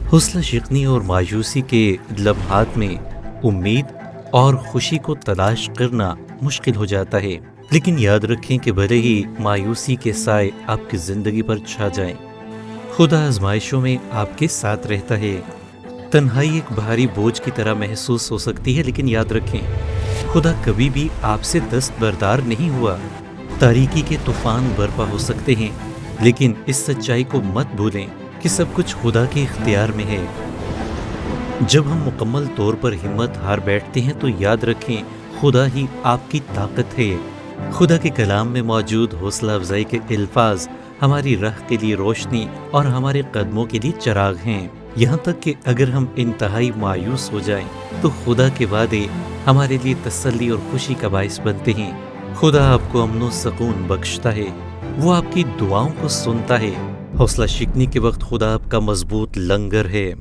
حوصلہ شکنی اور مایوسی کے لمحات میں امید اور خوشی کو تلاش کرنا مشکل ہو جاتا ہے، لیکن یاد رکھیں کہ بھلے ہی مایوسی کے سائے آپ کی زندگی پر چھا جائیں، خدا آزمائشوں میں آپ کے ساتھ رہتا ہے۔ تنہائی ایک بھاری بوجھ کی طرح محسوس ہو سکتی ہے، لیکن یاد رکھیں خدا کبھی بھی آپ سے دستبردار نہیں ہوا۔ تاریکی کے طوفان برپا ہو سکتے ہیں، لیکن اس سچائی کو مت بھولیں کہ سب کچھ خدا کے اختیار میں ہے۔ جب ہم مکمل طور پر ہمت ہار بیٹھتے ہیں تو یاد رکھیں خدا ہی آپ کی طاقت ہے۔ خدا کے کلام میں موجود حوصلہ افزائی کے الفاظ ہماری راہ کے لیے روشنی اور ہمارے قدموں کے لیے چراغ ہیں، یہاں تک کہ اگر ہم انتہائی مایوس ہو جائیں تو خدا کے وعدے ہمارے لیے تسلی اور خوشی کا باعث بنتے ہیں۔ خدا آپ کو امن و سکون بخشتا ہے، وہ آپ کی دعاؤں کو سنتا ہے۔ حوصلہ شکنی کے وقت خدا آپ کا مضبوط لنگر ہے۔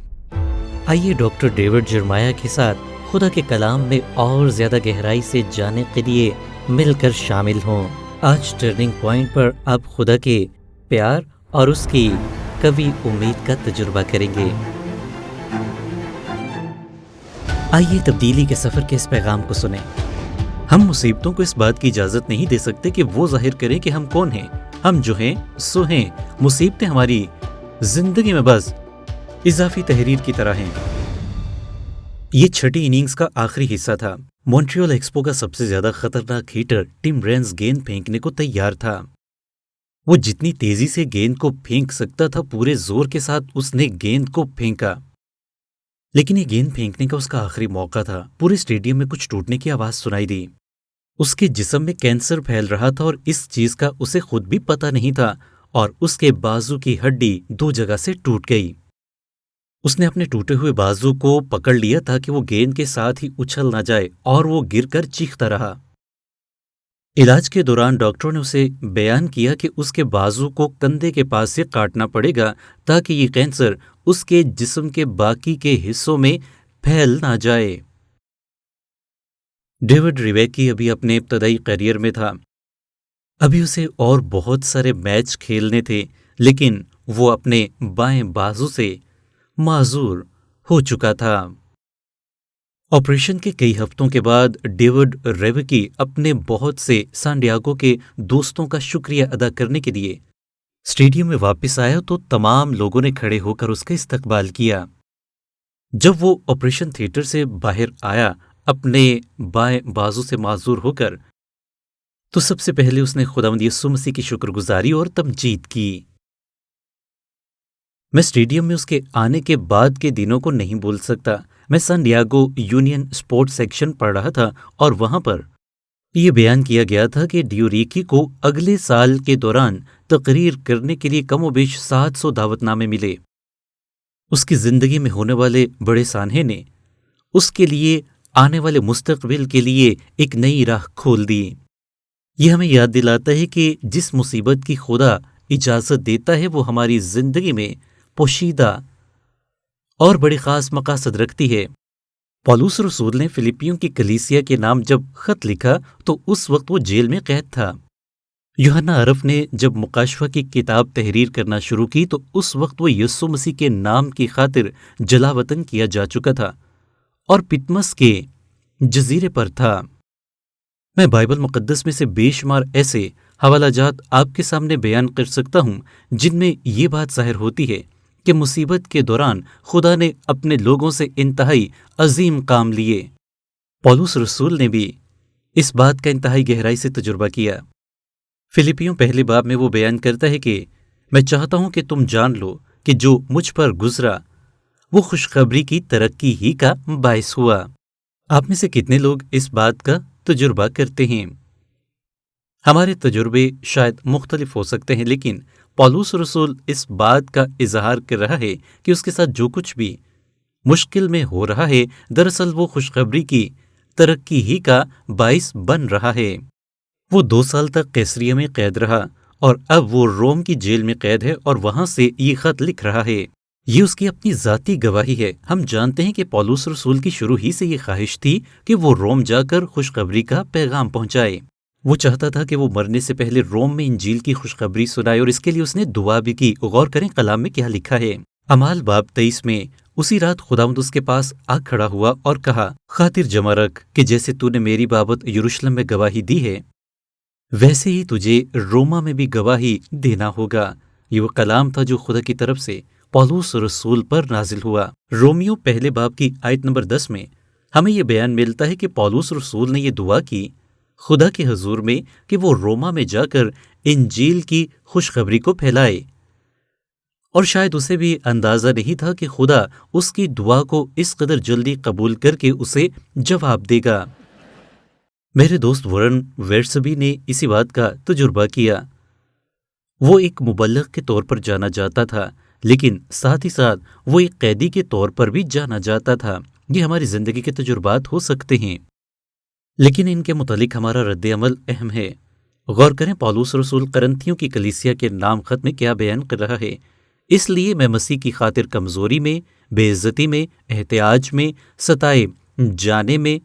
آئیے ڈاکٹر ڈیوڈ جرمایا کے ساتھ خدا کے کلام میں اور زیادہ گہرائی سے جاننے کے لیے مل کر شامل ہوں۔ آج ٹرننگ پوائنٹ پر آپ خدا کے پیار اور اس کی قوی امید کا تجربہ کریں گے۔ آئیے تبدیلی کے سفر کے اس پیغام کو سنیں۔ ہم مصیبتوں کو اس بات کی اجازت نہیں دے سکتے کہ وہ ظاہر کریں کہ ہم کون ہیں۔ ہم جو ہیں سو ہیں۔ مصیبتیں ہماری زندگی میں بس اضافی تحریر کی طرح ہیں۔ یہ چھٹی اننگز کا آخری حصہ تھا۔ مونٹریال ایکسپو کا سب سے زیادہ خطرناک ہیٹر ٹم رینز گیند پھینکنے کو تیار تھا۔ وہ جتنی تیزی سے گیند کو پھینک سکتا تھا پورے زور کے ساتھ اس نے گیند کو پھینکا، لیکن یہ گیند پھینکنے کا اس کا آخری موقع تھا۔ پورے اسٹیڈیم میں کچھ ٹوٹنے کی آواز سنائی دی۔ اس کے جسم میں کینسر پھیل رہا تھا اور اس چیز کا اسے خود بھی پتہ نہیں تھا، اور اس کے بازو کی ہڈی 2 جگہ سے ٹوٹ گئی۔ اس نے اپنے ٹوٹے ہوئے بازو کو پکڑ لیا تاکہ وہ گیند کے ساتھ ہی اچھل نہ جائے، اور وہ گر کر چیختا رہا۔ علاج کے دوران ڈاکٹروں نے اسے بیان کیا کہ اس کے بازو کو کندھے کے پاس سے کاٹنا پڑے گا تاکہ یہ کینسر اس کے جسم کے باقی کے حصوں میں پھیل نہ جائے۔ ڈیوڈ ریویکی ابھی اپنے ابتدائی کیریئر میں تھا۔ ابھی اسے اور بہت سارے میچ کھیلنے تھے، لیکن وہ اپنے بائیں بازو سے معذور ہو چکا تھا۔ آپریشن کے کئی ہفتوں کے بعد ڈیوڈ ریویکی اپنے بہت سے سان ڈیاگو کے دوستوں کا شکریہ ادا کرنے کے لیے اسٹیڈیم میں واپس آیا تو تمام لوگوں نے کھڑے ہو کر اس کا استقبال کیا۔ جب وہ آپریشن تھیٹر سے باہر آیا اپنے بائیں بازو سے معذور ہو کر، تو سب سے پہلے اس نے خداوند یسوع مسیح کی شکر گزاری اور تمجید کی۔ میں اسٹیڈیم میں اس کے آنے کے بعد کے دنوں کو نہیں بھول سکتا۔ میں San Diego union sport section پڑھ رہا تھا اور وہاں پر یہ بیان کیا گیا تھا کہ ڈیوریکی کو اگلے سال کے دوران تقریر کرنے کے لیے کم و بیش 700 دعوت نامے ملے۔ اس کی زندگی میں ہونے والے بڑے سانحے نے اس کے لیے آنے والے مستقبل کے لیے ایک نئی راہ کھول دی۔ یہ ہمیں یاد دلاتا ہے کہ جس مصیبت کی خدا اجازت دیتا ہے وہ ہماری زندگی میں پوشیدہ اور بڑی خاص مقاصد رکھتی ہے۔ پولس رسول نے فلپیوں کی کلیسیا کے نام جب خط لکھا تو اس وقت وہ جیل میں قید تھا۔ یوحنا عرف نے جب مکاشفہ کی کتاب تحریر کرنا شروع کی تو اس وقت وہ یسوع مسیح کے نام کی خاطر جلا وطن کیا جا چکا تھا اور پتمس کے جزیرے پر تھا۔ میں بائبل مقدس میں سے بے شمار ایسے حوالہ جات آپ کے سامنے بیان کر سکتا ہوں جن میں یہ بات ظاہر ہوتی ہے کہ مصیبت کے دوران خدا نے اپنے لوگوں سے انتہائی عظیم کام لیے۔ پولس رسول نے بھی اس بات کا انتہائی گہرائی سے تجربہ کیا۔ فلپیوں پہلے باب میں وہ بیان کرتا ہے کہ میں چاہتا ہوں کہ تم جان لو کہ جو مجھ پر گزرا وہ خوشخبری کی ترقی ہی کا باعث ہوا۔ آپ میں سے کتنے لوگ اس بات کا تجربہ کرتے ہیں؟ ہمارے تجربے شاید مختلف ہو سکتے ہیں، لیکن پولس رسول اس بات کا اظہار کر رہا ہے کہ اس کے ساتھ جو کچھ بھی مشکل میں ہو رہا ہے دراصل وہ خوشخبری کی ترقی ہی کا باعث بن رہا ہے۔ وہ 2 سال تک قیصریہ میں قید رہا اور اب وہ روم کی جیل میں قید ہے اور وہاں سے یہ خط لکھ رہا ہے۔ یہ اس کی اپنی ذاتی گواہی ہے۔ ہم جانتے ہیں کہ پولس رسول کی شروع ہی سے یہ خواہش تھی کہ وہ روم جا کر خوشخبری کا پیغام پہنچائے۔ وہ چاہتا تھا کہ وہ مرنے سے پہلے روم میں انجیل کی خوشخبری سنائے، اور اس کے لیے اس نے دعا بھی کی۔ غور کریں کلام میں کیا لکھا ہے۔ امال باب 23 میں اسی رات خداوند اس کے پاس آ کھڑا ہوا اور کہا، خاطر جمع رکھ کہ جیسے تو نے میری بابت یروشلم میں گواہی دی ہے، ویسے ہی تجھے روما میں بھی گواہی دینا ہوگا۔ یہ وہ کلام تھا جو خدا کی طرف سے پولس رسول پر نازل ہوا۔ رومیو پہلے باب کی آیت نمبر 10 میں ہمیں یہ بیان ملتا ہے کہ پولس رسول نے یہ دعا کی خدا کے حضور میں کہ وہ روما میں جا کر انجیل کی خوشخبری کو پھیلائے، اور شاید اسے بھی اندازہ نہیں تھا کہ خدا اس کی دعا کو اس قدر جلدی قبول کر کے اسے جواب دے گا۔ میرے دوست وارن ویرسبی نے اسی بات کا تجربہ کیا۔ وہ ایک مبلغ کے طور پر جانا جاتا تھا، لیکن ساتھ ہی ساتھ وہ ایک قیدی کے طور پر بھی جانا جاتا تھا۔ یہ ہماری زندگی کے تجربات ہو سکتے ہیں، لیکن ان کے متعلق ہمارا رد عمل اہم ہے۔ غور کریں پولس رسول قرنتھیوں کی کلیسیا کے نام خط میں کیا بیان کر رہا ہے۔ اس لیے میں مسیح کی خاطر کمزوری میں، بے عزتی میں، احتیاج میں، ستائے جانے میں،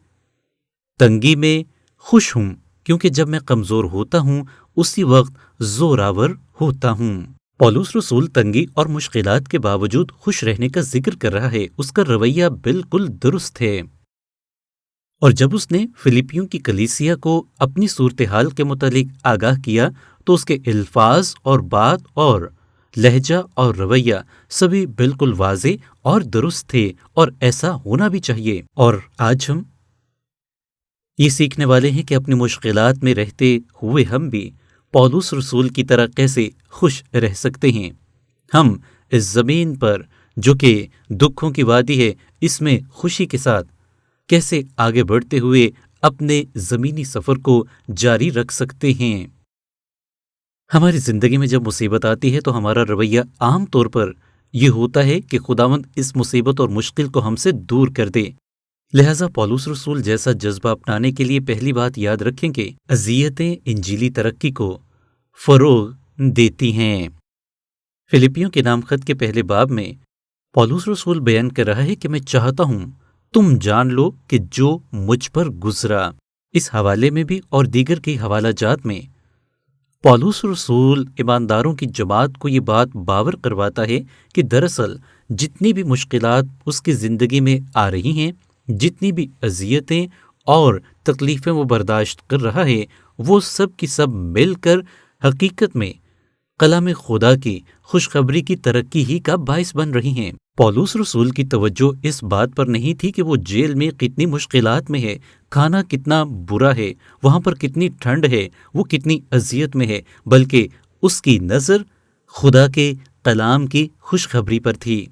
تنگی میں خوش ہوں، کیونکہ جب میں کمزور ہوتا ہوں اسی وقت زوراور ہوتا ہوں۔ پولس رسول تنگی اور مشکلات کے باوجود خوش رہنے کا ذکر کر رہا ہے۔ اس کا رویہ بالکل درست ہے، اور جب اس نے فلپیوں کی کلیسیا کو اپنی صورتحال کے متعلق آگاہ کیا تو اس کے الفاظ اور بات اور لہجہ اور رویہ سبھی بالکل واضح اور درست تھے، اور ایسا ہونا بھی چاہیے۔ اور آج ہم یہ سیکھنے والے ہیں کہ اپنی مشکلات میں رہتے ہوئے ہم بھی پولس رسول کی طرح کیسے خوش رہ سکتے ہیں۔ ہم اس زمین پر جو کہ دکھوں کی وادی ہے، اس میں خوشی کے ساتھ کیسے آگے بڑھتے ہوئے اپنے زمینی سفر کو جاری رکھ سکتے ہیں۔ ہماری زندگی میں جب مصیبت آتی ہے تو ہمارا رویہ عام طور پر یہ ہوتا ہے کہ خداوند اس مصیبت اور مشکل کو ہم سے دور کر دے۔ لہٰذا پولس رسول جیسا جذبہ اپنانے کے لیے پہلی بات یاد رکھیں کہ اذیتیں انجیلی ترقی کو فروغ دیتی ہیں۔ فلپیوں کے نام خط کے پہلے باب میں پولس رسول بیان کر رہا ہے کہ میں چاہتا ہوں تم جان لو کہ جو مجھ پر گزرا۔ اس حوالے میں بھی اور دیگر کے حوالہ جات میں پولس رسول ایمانداروں کی جماعت کو یہ بات باور کرواتا ہے کہ دراصل جتنی بھی مشکلات اس کی زندگی میں آ رہی ہیں، جتنی بھی اذیتیں اور تکلیفیں وہ برداشت کر رہا ہے، وہ سب کی سب مل کر حقیقت میں کلام خدا کی خوشخبری کی ترقی ہی کا باعث بن رہی ہیں۔ پولس رسول کی توجہ اس بات پر نہیں تھی کہ وہ جیل میں کتنی مشکلات میں ہے، کھانا کتنا برا ہے، وہاں پر کتنی ٹھنڈ ہے، وہ کتنی اذیت میں ہے، بلکہ اس کی نظر خدا کے کلام کی خوشخبری پر تھی۔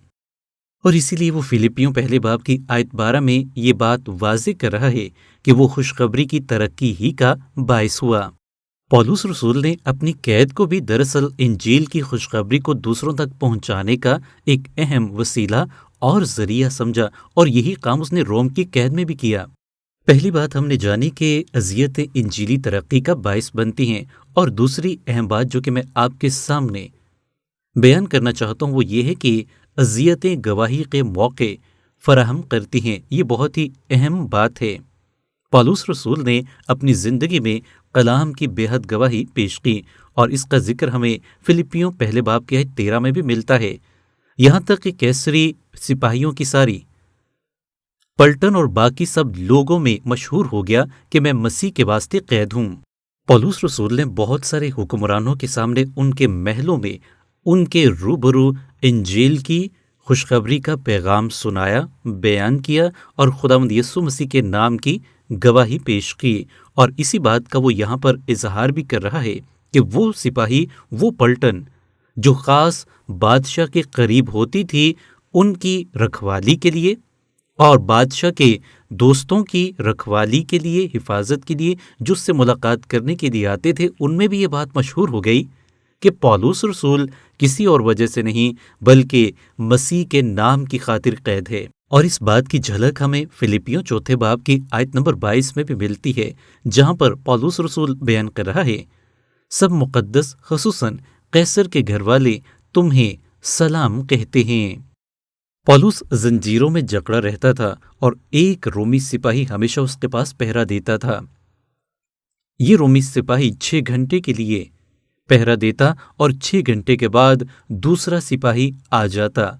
اور اسی لیے وہ فلپیوں پہلے باب کی آیت 12 میں یہ بات واضح کر رہا ہے کہ وہ خوشخبری کی ترقی ہی کا باعث ہوا۔ پولس رسول نے اپنی قید کو بھی دراصل انجیل کی خوشخبری کو دوسروں تک پہنچانے کا ایک اہم وسیلہ اور ذریعہ سمجھا، اور یہی کام اس نے روم کی قید میں بھی کیا۔ پہلی بات ہم نے جانی کہ اذیتیں انجیلی ترقی کا باعث بنتی ہیں، اور دوسری اہم بات جو کہ میں آپ کے سامنے بیان کرنا چاہتا ہوں وہ یہ ہے کہ اذیتیں گواہی کے موقع فراہم کرتی ہیں۔ یہ بہت ہی اہم بات ہے۔ پولس رسول نے اپنی زندگی میں کلام کی بے حد گواہی پیش کی، اور اس کا ذکر ہمیں فلپیوں پہلے باب کی آیت 13 میں بھی ملتا ہے، یہاں تک کہ کیسری سپاہیوں کی ساری پلٹن اور باقی سب لوگوں میں مشہور ہو گیا کہ میں مسیح کے واسطے قید ہوں۔ پولس رسول نے بہت سارے حکمرانوں کے سامنے ان کے محلوں میں ان کے روبرو انجیل کی خوشخبری کا پیغام سنایا، بیان کیا، اور خداوند یسوع مسیح کے نام کی گواہی پیش کی۔ اور اسی بات کا وہ یہاں پر اظہار بھی کر رہا ہے کہ وہ سپاہی، وہ پلٹن جو خاص بادشاہ کے قریب ہوتی تھی، ان کی رکھوالی کے لیے اور بادشاہ کے دوستوں کی رکھوالی کے لیے، حفاظت کے لیے جو اس سے ملاقات کرنے کے لیے آتے تھے، ان میں بھی یہ بات مشہور ہو گئی کہ پولس رسول کسی اور وجہ سے نہیں بلکہ مسیح کے نام کی خاطر قید ہے۔ اور اس بات کی جھلک ہمیں فلپیوں چوتھے باب کی آیت نمبر 22 میں بھی ملتی ہے، جہاں پر پولس رسول بیان کر رہا ہے، سب مقدس خصوصاً قیصر کے گھر والے تمہیں سلام کہتے ہیں۔ پولس زنجیروں میں جکڑا رہتا تھا، اور ایک رومی سپاہی ہمیشہ اس کے پاس پہرا دیتا تھا۔ یہ رومی سپاہی 6 گھنٹے کے لیے پہرا دیتا، اور 6 گھنٹے کے بعد دوسرا سپاہی آ جاتا۔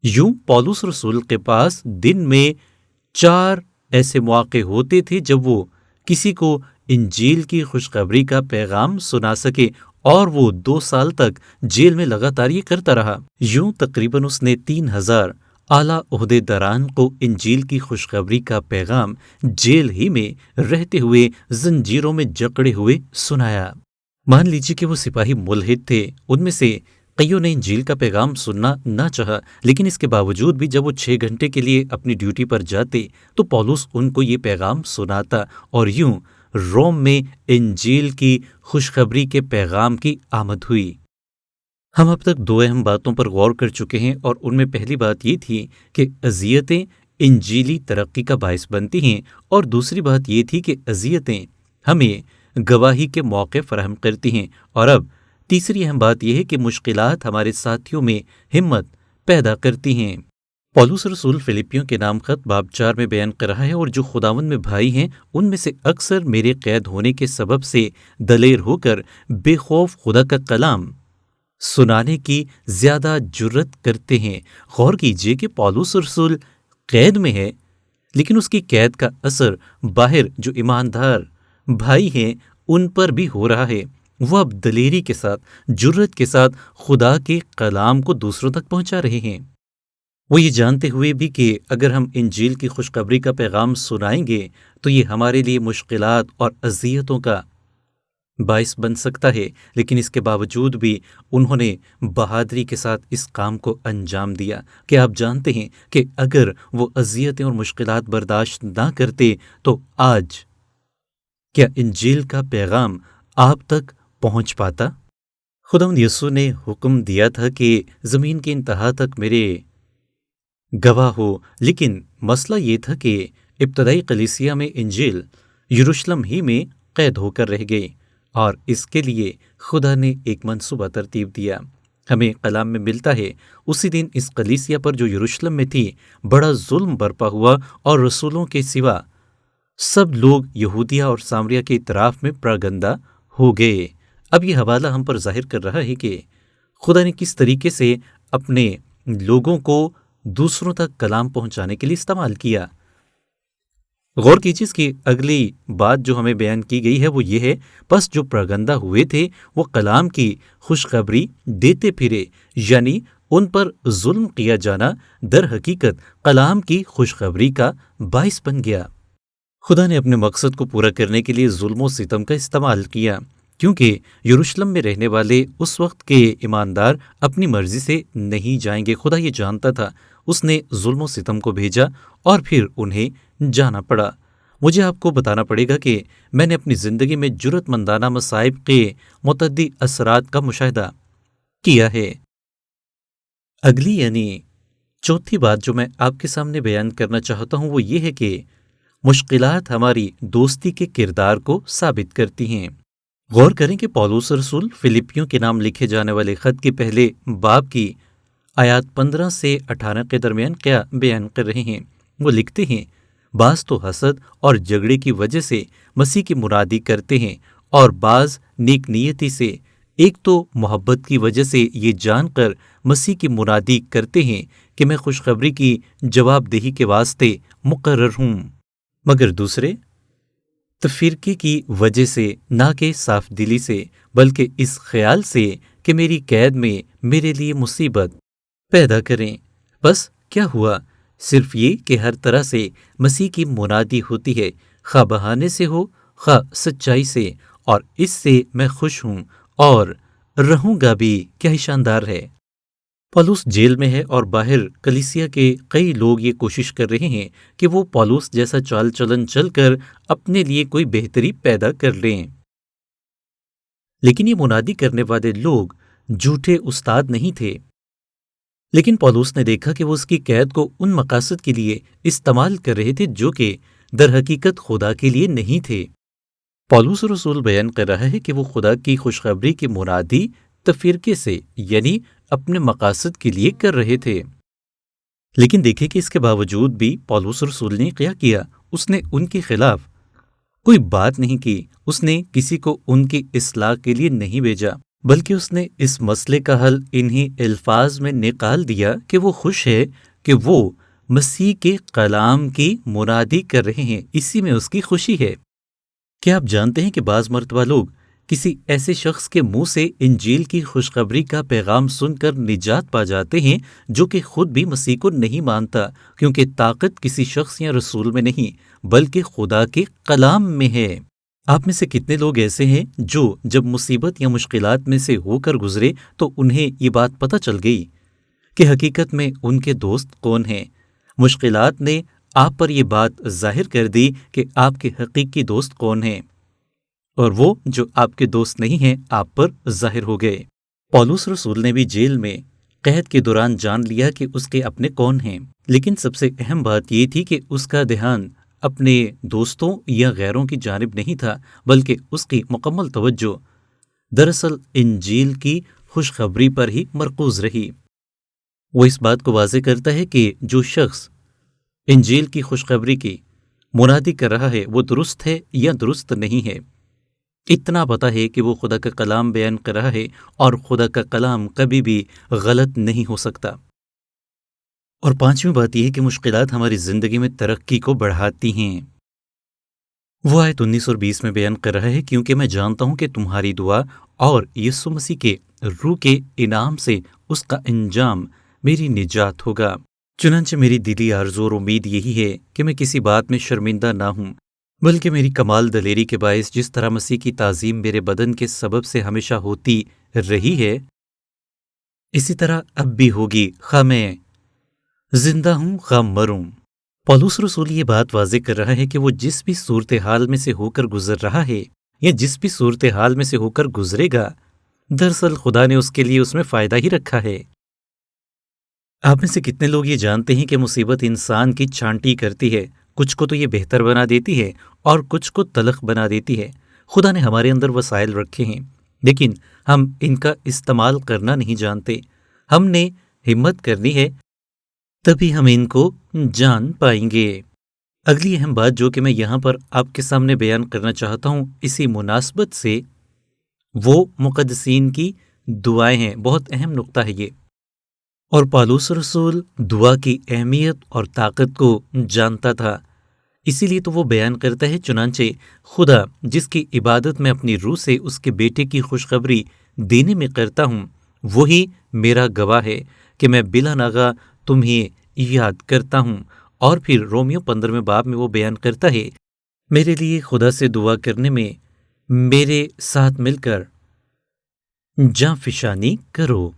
یوں پولس رسول کے پاس دن میں 4 ایسے مواقع ہوتے تھے جب وہ کسی کو انجیل کی خوشخبری کا پیغام سنا سکے، اور وہ 2 سال تک جیل میں لگاتار یہ کرتا رہا۔ یوں تقریباً اس نے 3000 اعلیٰ عہدے داران کو انجیل کی خوشخبری کا پیغام جیل ہی میں رہتے ہوئے زنجیروں میں جکڑے ہوئے سنایا۔ مان لیجیے کہ وہ سپاہی ملحد تھے، ان میں سے کئیوں نے انجیل کا پیغام سننا نہ چاہا، لیکن اس کے باوجود بھی جب وہ 6 گھنٹے کے لیے اپنی ڈیوٹی پر جاتے تو پولس ان کو یہ پیغام سناتا، اور یوں روم میں انجیل کی خوشخبری کے پیغام کی آمد ہوئی۔ ہم اب تک 2 اہم باتوں پر غور کر چکے ہیں، اور ان میں پہلی بات یہ تھی کہ اذیتیں انجیلی ترقی کا باعث بنتی ہیں، اور دوسری بات یہ تھی کہ اذیتیں ہمیں گواہی کے موقع فراہم کرتی ہیں، اور اب تیسری اہم بات یہ ہے کہ مشکلات ہمارے ساتھیوں میں ہمت پیدا کرتی ہیں۔ پولس رسول فلپیوں کے نام خط باب 4 میں بیان کر رہا ہے، اور جو خداوند میں بھائی ہیں ان میں سے اکثر میرے قید ہونے کے سبب سے دلیر ہو کر بے خوف خدا کا کلام سنانے کی زیادہ جرت کرتے ہیں۔ غور کیجئے کہ پولس رسول قید میں ہے، لیکن اس کی قید کا اثر باہر جو ایماندار بھائی ہیں ان پر بھی ہو رہا ہے۔ وہ اب دلیری کے ساتھ، جرت کے ساتھ خدا کے کلام کو دوسروں تک پہنچا رہے ہیں، وہ یہ جانتے ہوئے بھی کہ اگر ہم انجیل کی خوشخبری کا پیغام سنائیں گے تو یہ ہمارے لیے مشکلات اور اذیتوں کا باعث بن سکتا ہے، لیکن اس کے باوجود بھی انہوں نے بہادری کے ساتھ اس کام کو انجام دیا۔ کہ آپ جانتے ہیں کہ اگر وہ اذیتیں اور مشکلات برداشت نہ کرتے تو آج کیا انجیل کا پیغام آپ تک پہنچ پاتا؟ خداوند یسوع نے حکم دیا تھا کہ زمین کی انتہا تک میرے گواہ ہو، لیکن مسئلہ یہ تھا کہ ابتدائی کلیسیا میں انجیل یروشلم ہی میں قید ہو کر رہ گئی، اور اس کے لیے خدا نے ایک منصوبہ ترتیب دیا۔ ہمیں کلام میں ملتا ہے اسی دن اس کلیسیا پر جو یروشلم میں تھی بڑا ظلم برپا ہوا، اور رسولوں کے سوا سب لوگ یہودیہ اور سامریہ کے اطراف میں پراگندہ ہو گئے۔ اب یہ حوالہ ہم پر ظاہر کر رہا ہے کہ خدا نے کس طریقے سے اپنے لوگوں کو دوسروں تک کلام پہنچانے کے لیے استعمال کیا۔ غور کیجیے اس کی اگلی بات جو ہمیں بیان کی گئی ہے وہ یہ ہے، پس جو پراگندہ ہوئے تھے وہ کلام کی خوشخبری دیتے پھرے، یعنی ان پر ظلم کیا جانا در حقیقت کلام کی خوشخبری کا باعث بن گیا۔ خدا نے اپنے مقصد کو پورا کرنے کے لیے ظلم و ستم کا استعمال کیا، کیونکہ یروشلم میں رہنے والے اس وقت کے ایماندار اپنی مرضی سے نہیں جائیں گے۔ خدا یہ جانتا تھا، اس نے ظلم و ستم کو بھیجا اور پھر انہیں جانا پڑا۔ مجھے آپ کو بتانا پڑے گا کہ میں نے اپنی زندگی میں جرأت مندانہ مصائب کے متعدی اثرات کا مشاہدہ کیا ہے۔ اگلی یعنی چوتھی بات جو میں آپ کے سامنے بیان کرنا چاہتا ہوں وہ یہ ہے کہ مشکلات ہماری دوستی کے کردار کو ثابت کرتی ہیں۔ غور کریں کہ پولس رسول فلپیوں کے نام لکھے جانے والے خط کے پہلے باب کی آیات 15 سے 18 کے درمیان کیا بیان کر رہے ہیں۔ وہ لکھتے ہیں، بعض تو حسد اور جھگڑے کی وجہ سے مسیح کی مرادی کرتے ہیں، اور بعض نیک نیتی سے، ایک تو محبت کی وجہ سے یہ جان کر مسیح کی مرادی کرتے ہیں کہ میں خوشخبری کی جواب دہی کے واسطے مقرر ہوں، مگر دوسرے تفرقے کی وجہ سے، نہ کہ صاف دلی سے، بلکہ اس خیال سے کہ میری قید میں میرے لیے مصیبت پیدا کریں۔ بس کیا ہوا؟ صرف یہ کہ ہر طرح سے مسیح کی منادی ہوتی ہے، خواہ بہانے سے ہو خواہ سچائی سے، اور اس سے میں خوش ہوں اور رہوں گا بھی۔ کیا ہی شاندار ہے۔ پولس جیل میں ہے اور باہر کلیسیا کے کئی لوگ یہ کوشش کر رہے ہیں کہ وہ پولس جیسا چال چلن چل کر اپنے لیے کوئی بہتری پیدا کر لیں، لیکن یہ منادی کرنے والے لوگ جھوٹے استاد نہیں تھے۔ لیکن پولس نے دیکھا کہ وہ اس کی قید کو ان مقاصد کے لیے استعمال کر رہے تھے جو کہ در حقیقت خدا کے لیے نہیں تھے۔ پولس رسول بیان کر رہا ہے کہ وہ خدا کی خوشخبری کی منادی تفرقے سے، یعنی اپنے مقاصد کے لیے کر رہے تھے۔ لیکن دیکھیں کہ اس کے باوجود بھی پولس رسول نے کیا کیا؟ اس نے ان کے خلاف کوئی بات نہیں کی، اس نے کسی کو ان کی اصلاح کے لیے نہیں بھیجا۔ بلکہ اس نے اس مسئلے کا حل انہی الفاظ میں نکال دیا کہ وہ خوش ہے کہ وہ مسیح کے کلام کی منادی کر رہے ہیں، اسی میں اس کی خوشی ہے۔ کیا آپ جانتے ہیں کہ بعض مرتبہ لوگ کسی ایسے شخص کے منہ سے انجیل کی خوشخبری کا پیغام سن کر نجات پا جاتے ہیں جو کہ خود بھی مسیح کو نہیں مانتا، کیونکہ طاقت کسی شخص یا رسول میں نہیں بلکہ خدا کے کلام میں ہے۔ آپ میں سے کتنے لوگ ایسے ہیں جو جب مصیبت یا مشکلات میں سے ہو کر گزرے تو انہیں یہ بات پتہ چل گئی کہ حقیقت میں ان کے دوست کون ہیں؟ مشکلات نے آپ پر یہ بات ظاہر کر دی کہ آپ کے حقیقی دوست کون ہیں، اور وہ جو آپ کے دوست نہیں ہیں آپ پر ظاہر ہو گئے۔ پولس رسول نے بھی جیل میں قید کے دوران جان لیا کہ اس کے اپنے کون ہیں، لیکن سب سے اہم بات یہ تھی کہ اس کا دھیان اپنے دوستوں یا غیروں کی جانب نہیں تھا، بلکہ اس کی مکمل توجہ دراصل انجیل کی خوشخبری پر ہی مرکوز رہی۔ وہ اس بات کو واضح کرتا ہے کہ جو شخص انجیل کی خوشخبری کی منادی کر رہا ہے وہ درست ہے یا درست نہیں ہے۔ اتنا پتہ ہے کہ وہ خدا کا کلام بیان کر رہا ہے، اور خدا کا کلام کبھی بھی غلط نہیں ہو سکتا۔ اور پانچویں بات یہ ہے کہ مشکلات ہماری زندگی میں ترقی کو بڑھاتی ہیں۔ وہ آیت 19 اور 20 میں بیان کر رہا ہے، کیونکہ میں جانتا ہوں کہ تمہاری دعا اور یسوع مسیح کے روح کے انعام سے اس کا انجام میری نجات ہوگا۔ چنانچہ میری دلی آرزو اور امید یہی ہے کہ میں کسی بات میں شرمندہ نہ ہوں، بلکہ میری کمال دلیری کے باعث جس طرح مسیح کی تعظیم میرے بدن کے سبب سے ہمیشہ ہوتی رہی ہے، اسی طرح اب بھی ہوگی، خواہ میں زندہ ہوں خواہ مروں۔ پولس رسول یہ بات واضح کر رہا ہے کہ وہ جس بھی صورتحال میں سے ہو کر گزر رہا ہے یا جس بھی صورتحال میں سے ہو کر گزرے گا، دراصل خدا نے اس کے لیے اس میں فائدہ ہی رکھا ہے۔ آپ میں سے کتنے لوگ یہ جانتے ہیں کہ مصیبت انسان کی چھانٹی کرتی ہے، کچھ کو تو یہ بہتر بنا دیتی ہے اور کچھ کو تلخ بنا دیتی ہے۔ خدا نے ہمارے اندر وسائل رکھے ہیں، لیکن ہم ان کا استعمال کرنا نہیں جانتے۔ ہم نے ہمت کرنی ہے، تبھی ہم ان کو جان پائیں گے۔ اگلی اہم بات جو کہ میں یہاں پر آپ کے سامنے بیان کرنا چاہتا ہوں اسی مناسبت سے، وہ مقدسین کی دعائیں ہیں۔ بہت اہم نقطہ ہے یہ، اور پولس رسول دعا کی اہمیت اور طاقت کو جانتا تھا، اسی لیے تو وہ بیان کرتا ہے، چنانچہ خدا جس کی عبادت میں اپنی روح سے اس کے بیٹے کی خوشخبری دینے میں کرتا ہوں، وہی میرا گواہ ہے کہ میں بلا ناغہ تمہیں یاد کرتا ہوں۔ اور پھر رومیو 15 باب میں وہ بیان کرتا ہے، میرے لیے خدا سے دعا کرنے میں میرے ساتھ مل کر جاں فشانی کرو۔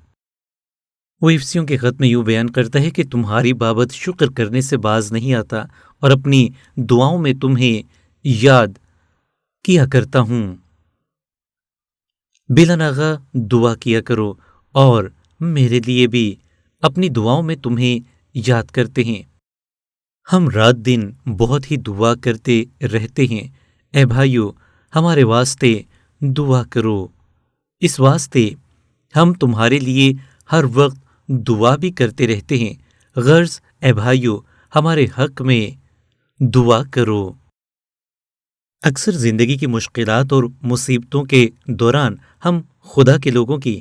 وہ افسیوں کے خط میں یوں بیان کرتا ہے کہ تمہاری بابت شکر کرنے سے باز نہیں آتا، اور اپنی دعاؤں میں تمہیں یاد کیا کرتا ہوں۔ بلا ناغہ دعا کیا کرو، اور میرے لیے بھی اپنی دعاؤں میں تمہیں یاد کرتے ہیں۔ ہم رات دن بہت ہی دعا کرتے رہتے ہیں۔ اے بھائیو، ہمارے واسطے دعا کرو۔ اس واسطے ہم تمہارے لیے ہر وقت دعا بھی کرتے رہتے ہیں۔ غرض اے بھائیو، ہمارے حق میں دعا کرو۔ اکثر زندگی کی مشکلات اور مصیبتوں کے دوران ہم خدا کے لوگوں کی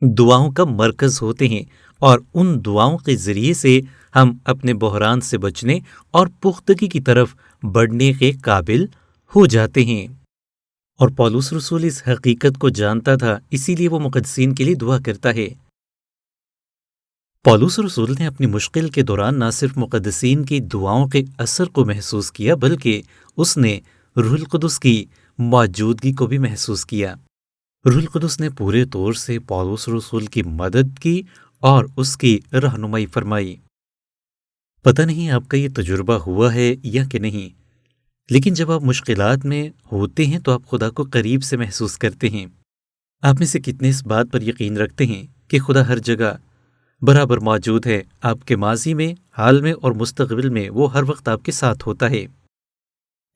دعاؤں کا مرکز ہوتے ہیں، اور ان دعاؤں کے ذریعے سے ہم اپنے بحران سے بچنے اور پختگی کی طرف بڑھنے کے قابل ہو جاتے ہیں۔ اور پولس رسول اس حقیقت کو جانتا تھا، اسی لیے وہ مقدسین کے لیے دعا کرتا ہے۔ پولس رسول نے اپنی مشکل کے دوران نہ صرف مقدسین کی دعاؤں کے اثر کو محسوس کیا، بلکہ اس نے روح القدس کی موجودگی کو بھی محسوس کیا۔ روح القدس نے پورے طور سے پولس رسول کی مدد کی اور اس کی رہنمائی فرمائی۔ پتہ نہیں آپ کا یہ تجربہ ہوا ہے یا کہ نہیں، لیکن جب آپ مشکلات میں ہوتے ہیں تو آپ خدا کو قریب سے محسوس کرتے ہیں۔ آپ میں سے کتنے اس بات پر یقین رکھتے ہیں کہ خدا ہر جگہ برابر موجود ہے؟ آپ کے ماضی میں، حال میں اور مستقبل میں وہ ہر وقت آپ کے ساتھ ہوتا ہے۔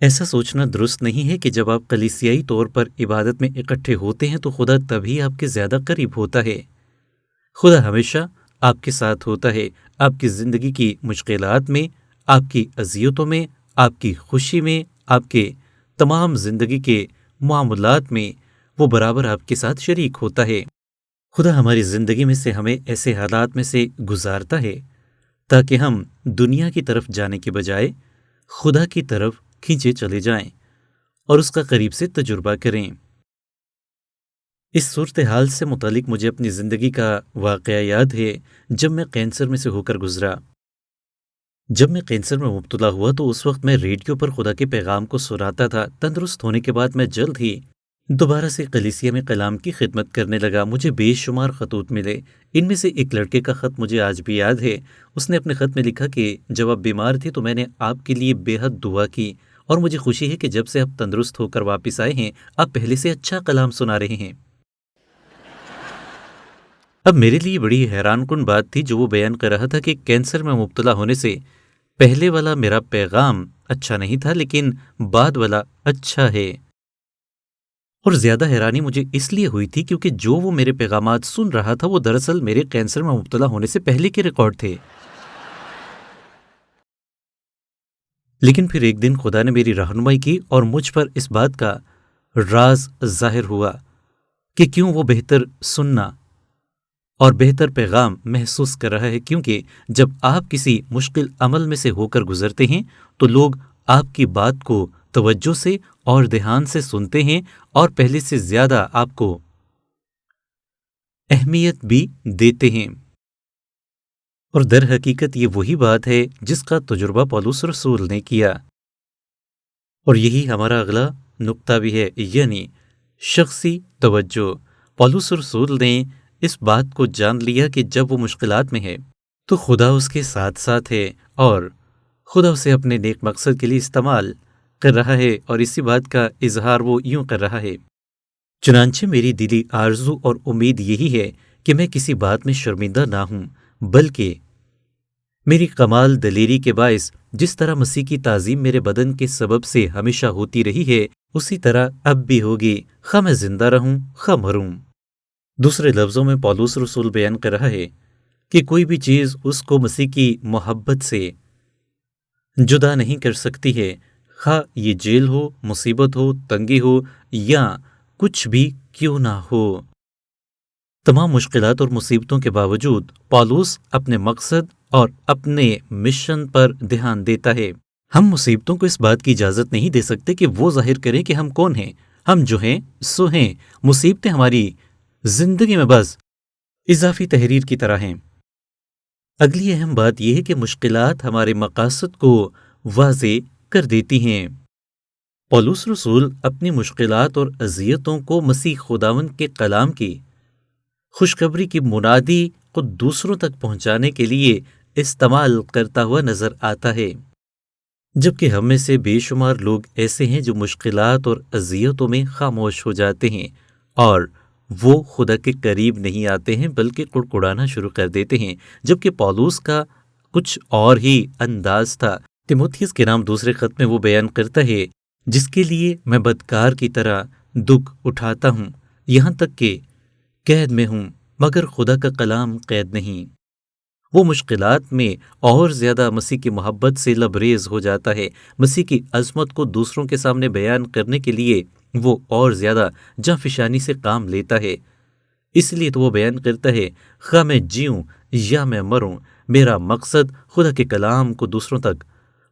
ایسا سوچنا درست نہیں ہے کہ جب آپ کلیسیائی طور پر عبادت میں اکٹھے ہوتے ہیں تو خدا تبھی آپ کے زیادہ قریب ہوتا ہے۔ خدا ہمیشہ آپ کے ساتھ ہوتا ہے، آپ کی زندگی کی مشکلات میں، آپ کی اذیتوں میں، آپ کی خوشی میں، آپ کے تمام زندگی کے معاملات میں وہ برابر آپ کے ساتھ شریک ہوتا ہے۔ خدا ہماری زندگی میں سے ہمیں ایسے حالات میں سے گزارتا ہے تاکہ ہم دنیا کی طرف جانے کے بجائے خدا کی طرف کھینچے چلے جائیں اور اس کا قریب سے تجربہ کریں۔ اس صورتحال سے متعلق مجھے اپنی زندگی کا واقعہ یاد ہے جب میں کینسر میں سے ہو کر گزرا۔ جب میں کینسر میں مبتلا ہوا تو اس وقت میں ریڈیو پر خدا کے پیغام کو سناتا تھا۔ تندرست ہونے کے بعد میں جلد ہی دوبارہ سے کلیسیا میں کلام کی خدمت کرنے لگا۔ مجھے بے شمار خطوط ملے، ان میں سے ایک لڑکے کا خط مجھے آج بھی یاد ہے۔ اس نے اپنے خط میں لکھا کہ جب آپ بیمار تھے تو میں نے آپ کے لیے بے حد دعا کی، اور مجھے خوشی ہے کہ جب سے آپ تندرست ہو کر واپس آئے ہیں آپ پہلے سے اچھا کلام سنا رہے ہیں۔ اب میرے لیے بڑی حیران کن بات تھی جو وہ بیان کر رہا تھا کہ کینسر میں مبتلا ہونے سے پہلے والا میرا پیغام اچھا نہیں تھا لیکن بعد والا اچھا ہے۔ اور زیادہ حیرانی مجھے اس لیے ہوئی تھی کیونکہ جو وہ میرے پیغامات سن رہا تھا وہ دراصل میرے کینسر میں مبتلا ہونے سے پہلے کے ریکارڈ تھے۔ لیکن پھر ایک دن خدا نے میری رہنمائی کی اور مجھ پر اس بات کا راز ظاہر ہوا کہ کیوں وہ بہتر سننا اور بہتر پیغام محسوس کر رہا ہے، کیونکہ جب آپ کسی مشکل عمل میں سے ہو کر گزرتے ہیں تو لوگ آپ کی بات کو توجہ سے اور دھیان سے سنتے ہیں اور پہلے سے زیادہ آپ کو اہمیت بھی دیتے ہیں۔ اور در حقیقت یہ وہی بات ہے جس کا تجربہ پولس رسول نے کیا، اور یہی ہمارا اگلا نقطہ بھی ہے، یعنی شخصی توجہ۔ پولس رسول نے اس بات کو جان لیا کہ جب وہ مشکلات میں ہے تو خدا اس کے ساتھ ساتھ ہے اور خدا اسے اپنے نیک مقصد کے لیے استعمال کر رہا ہے، اور اسی بات کا اظہار وہ یوں کر رہا ہے۔ چنانچہ میری دلی آرزو اور امید یہی ہے کہ میں کسی بات میں شرمندہ نہ ہوں، بلکہ میری کمال دلیری کے باعث جس طرح مسیح کی تعظیم میرے بدن کے سبب سے ہمیشہ ہوتی رہی ہے اسی طرح اب بھی ہوگی، خواہ میں زندہ رہوں خواہ مروں۔ دوسرے لفظوں میں پولس رسول بیان کر رہا ہے کہ کوئی بھی چیز اس کو مسیح کی محبت سے جدا نہیں کر سکتی ہے، خواہ یہ جیل ہو، مصیبت ہو، تنگی ہو، یا کچھ بھی کیوں نہ ہو۔ تمام مشکلات اور مصیبتوں کے باوجود پولس اپنے مقصد اور اپنے مشن پر دھیان دیتا ہے۔ ہم مصیبتوں کو اس بات کی اجازت نہیں دے سکتے کہ وہ ظاہر کریں کہ ہم کون ہیں۔ ہم جو ہیں سو ہیں۔ مصیبتیں ہماری زندگی میں بس اضافی تحریر کی طرح ہیں۔ اگلی اہم بات یہ ہے کہ مشکلات ہمارے مقاصد کو واضح کر دیتی ہیں۔ پولس رسول اپنی مشکلات اور اذیتوں کو مسیح خداوند کے کلام کی خوشخبری کی منادی کو دوسروں تک پہنچانے کے لیے استعمال کرتا ہوا نظر آتا ہے، جبکہ ہم میں سے بے شمار لوگ ایسے ہیں جو مشکلات اور اذیتوں میں خاموش ہو جاتے ہیں اور وہ خدا کے قریب نہیں آتے ہیں بلکہ کڑکڑانا شروع کر دیتے ہیں، جبکہ پولس کا کچھ اور ہی انداز تھا۔ تیموتھیوس کے نام دوسرے خط میں وہ بیان کرتا ہے، جس کے لیے میں بدکار کی طرح دکھ اٹھاتا ہوں، یہاں تک کہ قید میں ہوں، مگر خدا کا کلام قید نہیں۔ وہ مشکلات میں اور زیادہ مسیح کی محبت سے لبریز ہو جاتا ہے۔ مسیح کی عظمت کو دوسروں کے سامنے بیان کرنے کے لیے وہ اور زیادہ جانفشانی سے کام لیتا ہے۔ اس لیے تو وہ بیان کرتا ہے، خواہ میں جیوں یا میں مروں، میرا مقصد خدا کے کلام کو دوسروں تک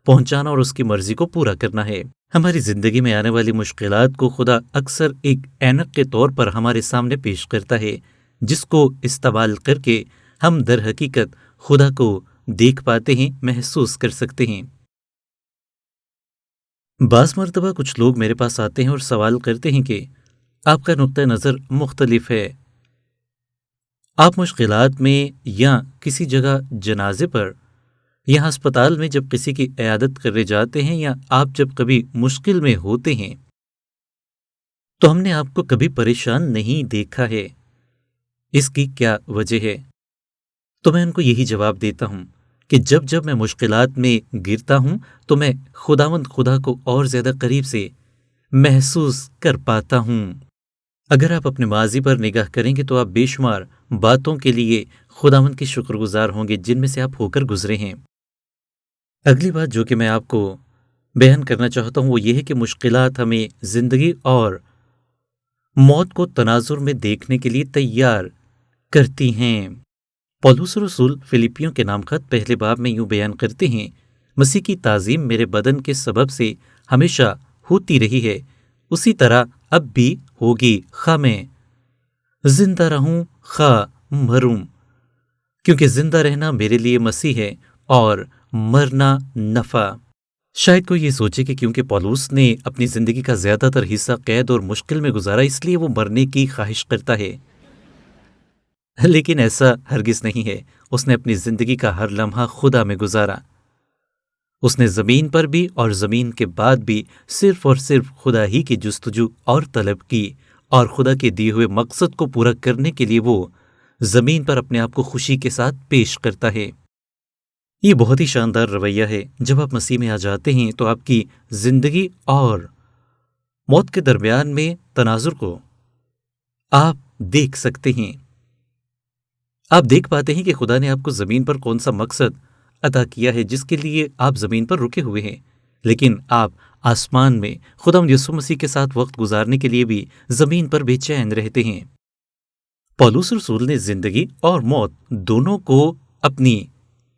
پہنچانا اور اس کی مرضی کو پورا کرنا ہے۔ ہماری زندگی میں آنے والی مشکلات کو خدا اکثر ایک اینک کے طور پر ہمارے سامنے پیش کرتا ہے، جس کو استعمال کر کے ہم در حقیقت خدا کو دیکھ پاتے ہیں، محسوس کر سکتے ہیں۔ بعض مرتبہ کچھ لوگ میرے پاس آتے ہیں اور سوال کرتے ہیں کہ آپ کا نقطہ نظر مختلف ہے۔ آپ مشکلات میں یا کسی جگہ جنازے پر یا ہسپتال میں جب کسی کی عیادت کرنے جاتے ہیں یا آپ جب کبھی مشکل میں ہوتے ہیں تو ہم نے آپ کو کبھی پریشان نہیں دیکھا ہے، اس کی کیا وجہ ہے؟ تو میں ان کو یہی جواب دیتا ہوں کہ جب جب میں مشکلات میں گرتا ہوں تو میں خداوند خدا کو اور زیادہ قریب سے محسوس کر پاتا ہوں۔ اگر آپ اپنے ماضی پر نگاہ کریں گے تو آپ بے شمار باتوں کے لیے خداوند کے شکر گزار ہوں گے جن میں سے آپ ہو کر گزرے ہیں۔ اگلی بات جو کہ میں آپ کو بیان کرنا چاہتا ہوں وہ یہ ہے کہ مشکلات ہمیں زندگی اور موت کو تناظر میں دیکھنے کے لیے تیار کرتی ہیں۔ پولس رسول فلیپیوں کے نام خط پہلے باب میں یوں بیان کرتے ہیں، مسیح کی تعظیم میرے بدن کے سبب سے ہمیشہ ہوتی رہی ہے، اسی طرح اب بھی ہوگی، خواہ میں زندہ رہوں خواہ مروں، کیونکہ زندہ رہنا میرے لیے مسیح ہے اور مرنا نفع۔ شاید کوئی یہ سوچے کہ کیونکہ پولس نے اپنی زندگی کا زیادہ تر حصہ قید اور مشکل میں گزارا اس لیے وہ مرنے کی خواہش کرتا ہے، لیکن ایسا ہرگز نہیں ہے۔ اس نے اپنی زندگی کا ہر لمحہ خدا میں گزارا۔ اس نے زمین پر بھی اور زمین کے بعد بھی صرف اور صرف خدا ہی کی جستجو اور طلب کی، اور خدا کے دیے ہوئے مقصد کو پورا کرنے کے لیے وہ زمین پر اپنے آپ کو خوشی کے ساتھ پیش کرتا ہے۔ یہ بہت ہی شاندار رویہ ہے۔ جب آپ مسیح میں آ جاتے ہیں تو آپ کی زندگی اور موت کے درمیان میں تناظر کو آپ دیکھ سکتے ہیں۔ آپ دیکھ پاتے ہیں کہ خدا نے آپ کو زمین پر کون سا مقصد عطا کیا ہے جس کے لیے آپ زمین پر رکے ہوئے ہیں، لیکن آپ آسمان میں خدا یسوع مسیح کے ساتھ وقت گزارنے کے لیے بھی زمین پر بے چین رہتے ہیں۔ پولس رسول نے زندگی اور موت دونوں کو اپنی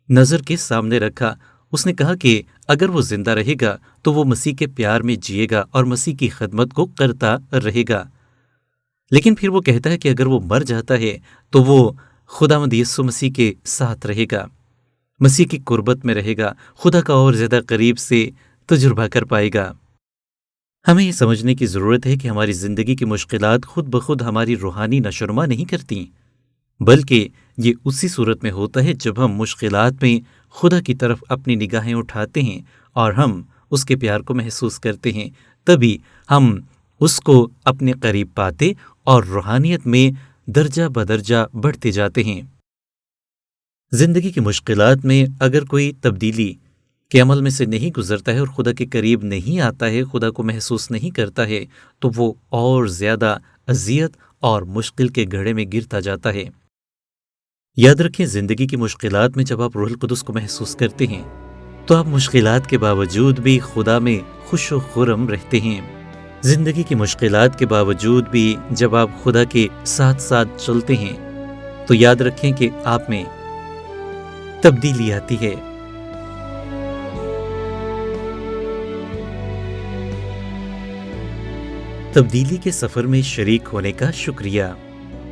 نظر کے سامنے رکھا۔ اس نے کہا کہ اگر وہ زندہ رہے گا تو وہ مسیح کے پیار میں جیے گا اور مسیح کی خدمت کو کرتا رہے گا، لیکن پھر وہ کہتا ہے کہ اگر وہ مر جاتا ہے تو وہ خداوند یسوع مسیح کے ساتھ رہے گا، مسیح کی قربت میں رہے گا، خدا کا اور زیادہ قریب سے تجربہ کر پائے گا۔ ہمیں یہ سمجھنے کی ضرورت ہے کہ ہماری زندگی کی مشکلات خود بخود ہماری روحانی نشوونما نہیں کرتی، بلکہ یہ اسی صورت میں ہوتا ہے جب ہم مشکلات میں خدا کی طرف اپنی نگاہیں اٹھاتے ہیں اور ہم اس کے پیار کو محسوس کرتے ہیں، تبھی ہم اس کو اپنے قریب پاتے اور روحانیت میں درجہ بدرجہ بڑھتے جاتے ہیں۔ زندگی کی مشکلات میں اگر کوئی تبدیلی کے عمل میں سے نہیں گزرتا ہے اور خدا کے قریب نہیں آتا ہے، خدا کو محسوس نہیں کرتا ہے، تو وہ اور زیادہ اذیت اور مشکل کے گڑھے میں گرتا جاتا ہے۔ یاد رکھیں، زندگی کی مشکلات میں جب آپ روح القدس کو محسوس کرتے ہیں تو آپ مشکلات کے باوجود بھی خدا میں خوش و خرم رہتے ہیں۔ زندگی کی مشکلات کے باوجود بھی جب آپ خدا کے ساتھ ساتھ چلتے ہیں تو یاد رکھیں کہ آپ میں تبدیلی آتی ہے۔ تبدیلی کے سفر میں شریک ہونے کا شکریہ۔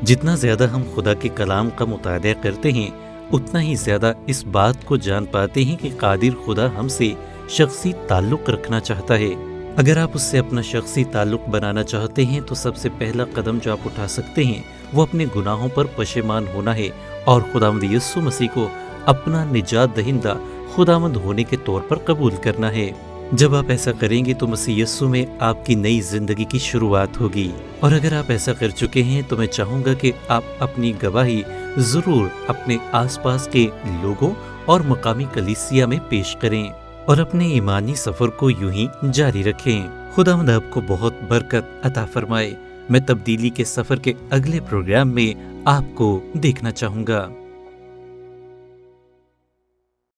جتنا زیادہ ہم خدا کے کلام کا مطالعہ کرتے ہیں اتنا ہی زیادہ اس بات کو جان پاتے ہیں کہ قادر خدا ہم سے شخصی تعلق رکھنا چاہتا ہے۔ اگر آپ اس سے اپنا شخصی تعلق بنانا چاہتے ہیں تو سب سے پہلا قدم جو آپ اٹھا سکتے ہیں وہ اپنے گناہوں پر پشیمان ہونا ہے اور خداوند یسوع مسیح کو اپنا نجات دہندہ خداوند ہونے کے طور پر قبول کرنا ہے۔ جب آپ ایسا کریں گے تو مسیح یسوع میں آپ کی نئی زندگی کی شروعات ہوگی، اور اگر آپ ایسا کر چکے ہیں تو میں چاہوں گا کہ آپ اپنی گواہی ضرور اپنے آس پاس کے لوگوں اور مقامی کلیسیا میں پیش کریں اور اپنے ایمانی سفر کو یوں ہی جاری رکھیں۔ خداوند آپ کو بہت برکت عطا فرمائے۔ میں تبدیلی کے سفر کے اگلے پروگرام میں آپ کو دیکھنا چاہوں گا۔